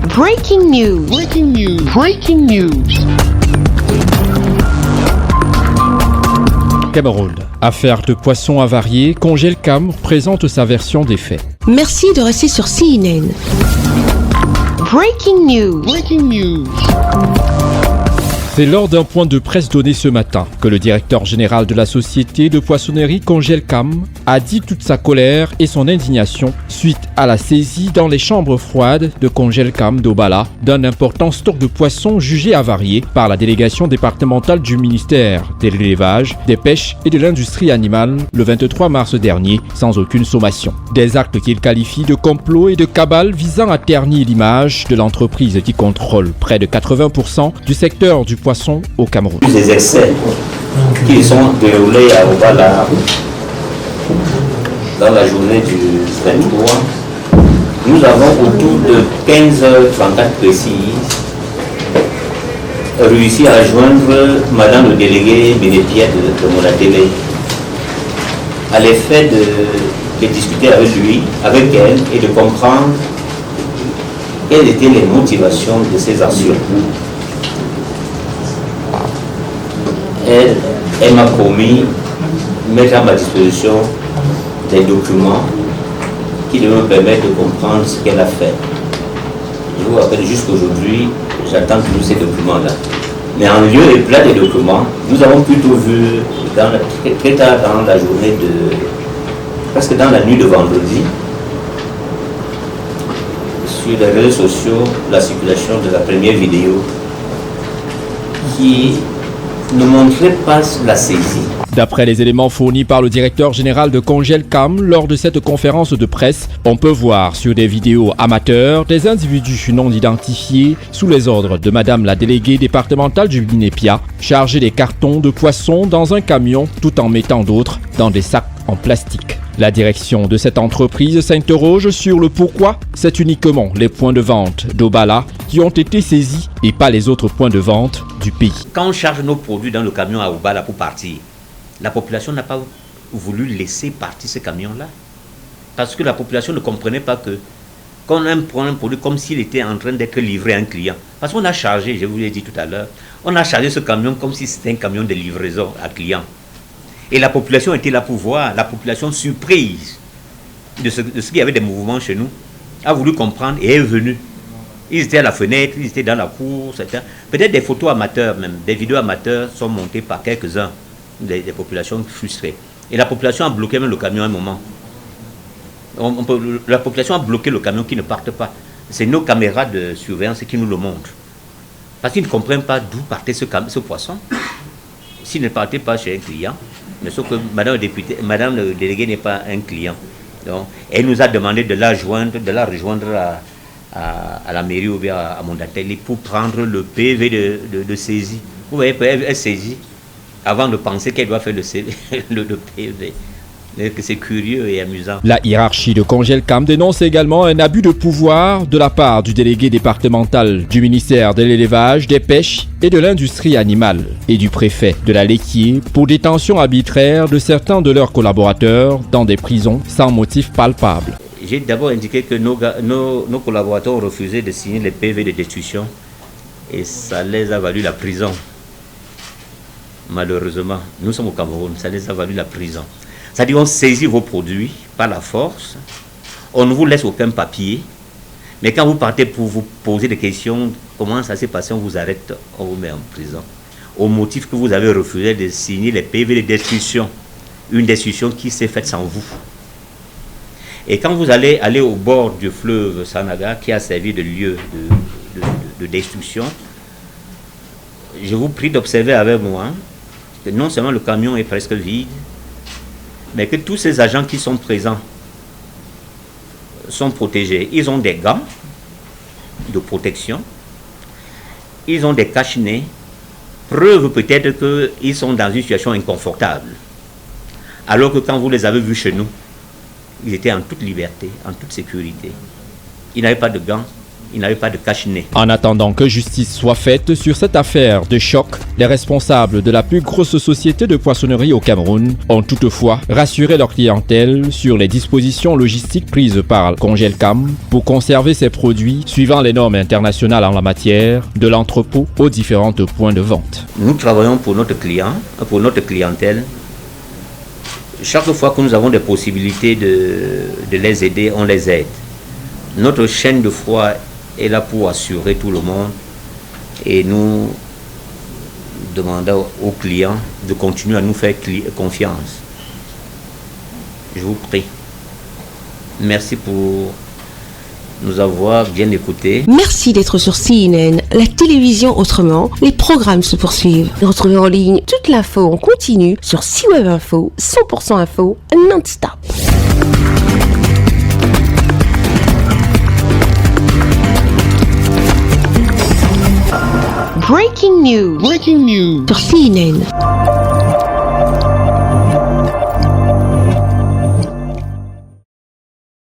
Breaking news. Breaking news. Breaking news. Cameroun. Affaire de poissons avariés, Congelcam présente sa version des faits. Merci de rester sur CNN. Breaking news. Breaking news. C'est lors d'un point de presse donné ce matin que le directeur général de la société de poissonnerie Congelcam a dit toute sa colère et son indignation suite à la saisie dans les chambres froides de Congelcam d'Obala d'un important stock de poissons jugé avarié par la délégation départementale du ministère de l'élevage, des pêches et de l'industrie animale le 23 mars dernier sans aucune sommation. Des actes qu'il qualifie de complot et de cabale visant à ternir l'image de l'entreprise qui contrôle près de 80% du secteur du poisson au Cameroun. Les excès qui sont déroulés à Obala dans la journée du 23, nous avons autour de 15h34 précises réussi à joindre Madame le délégué Bénépiette de Monatélé à l'effet de discuter avec elle et de comprendre quelles étaient les motivations de ces actions. Elle m'a promis de mettre à ma disposition des documents qui devaient me permettre de comprendre ce qu'elle a fait. Je vous rappelle jusqu'aujourd'hui, j'attends toujours ces documents-là. Mais en lieu et plat des documents, nous avons plutôt vu très tard dans la journée presque dans la nuit de vendredi, sur les réseaux sociaux, la circulation de la première vidéo qui ne montrait pas la saisie. D'après les éléments fournis par le directeur général de Congelcam lors de cette conférence de presse, on peut voir sur des vidéos amateurs des individus non identifiés sous les ordres de Madame la déléguée départementale du Binépia charger des cartons de poissons dans un camion tout en mettant d'autres dans des sacs en plastique. La direction de cette entreprise s'interroge sur le pourquoi c'est uniquement les points de vente d'Obala qui ont été saisis et pas les autres points de vente du pays. Quand on charge nos produits dans le camion à Obala pour partir, la population n'a pas voulu laisser partir ce camion-là. Parce que la population ne comprenait pas que quand on prend un produit comme s'il était en train d'être livré à un client. Parce qu'on a chargé, je vous l'ai dit tout à l'heure, on a chargé ce camion comme si c'était un camion de livraison à client. Et la population était là pour voir, la population surprise de ce qu'il y avait des mouvements chez nous, a voulu comprendre et est venue. Ils étaient à la fenêtre, ils étaient dans la cour, peut-être des photos amateurs même, des vidéos amateurs sont montées par quelques-uns des populations frustrées. Et la population a bloqué même le camion à un moment. La population a bloqué le camion qui ne parte pas. C'est nos caméras de surveillance qui nous le montrent. Parce qu'ils ne comprennent pas d'où partait ce poisson. S'il ne partait pas chez un client, mais sauf que Madame le délégué n'est pas un client. Donc, elle nous a demandé de la rejoindre à la mairie ou bien à Mondateli pour prendre le PV de saisie. Vous voyez, elle saisit avant de penser qu'elle doit faire le PV. C'est curieux et amusant. La hiérarchie de Congelcam dénonce également un abus de pouvoir de la part du délégué départemental du ministère de l'élevage, des pêches et de l'industrie animale et du préfet de la laitier pour détention arbitraire de certains de leurs collaborateurs dans des prisons sans motif palpable. J'ai d'abord indiqué que nos collaborateurs ont refusé de signer les PV de destitution et ça les a valu la prison. Malheureusement, nous sommes au Cameroun, ça les a valu la prison. C'est-à-dire on saisit vos produits par la force, on ne vous laisse aucun papier, mais quand vous partez pour vous poser des questions, comment ça s'est passé, on vous arrête, on vous met en prison. Au motif que vous avez refusé de signer les PV de destitution, une destitution qui s'est faite sans vous. Et quand vous allez aller au bord du fleuve Sanaga, qui a servi de lieu de destruction, je vous prie d'observer avec moi que non seulement le camion est presque vide, mais que tous ces agents qui sont présents sont protégés. Ils ont des gants de protection, ils ont des cache-nez, preuve peut-être qu'ils sont dans une situation inconfortable. Alors que quand vous les avez vus chez nous, ils étaient en toute liberté, en toute sécurité. Ils n'avaient pas de gants, il n'avait pas de cache-nez. En attendant que justice soit faite sur cette affaire de choc, les responsables de la plus grosse société de poissonnerie au Cameroun ont toutefois rassuré leur clientèle sur les dispositions logistiques prises par Congelcam pour conserver ces produits suivant les normes internationales en la matière, de l'entrepôt aux différents points de vente. Nous travaillons pour notre client, pour notre clientèle. Chaque fois que nous avons des possibilités de les aider, on les aide. Notre chaîne de froid est là pour assurer tout le monde et nous demandons aux clients de continuer à nous faire confiance. Je vous prie. Merci pour nous avoir bien écoutés. Merci d'être sur CNN, la télévision autrement. Les programmes se poursuivent. Retrouvez en ligne toute l'info en continu sur C-Web Info, 100% info, non-stop. Breaking news. Breaking news. Sur CNN.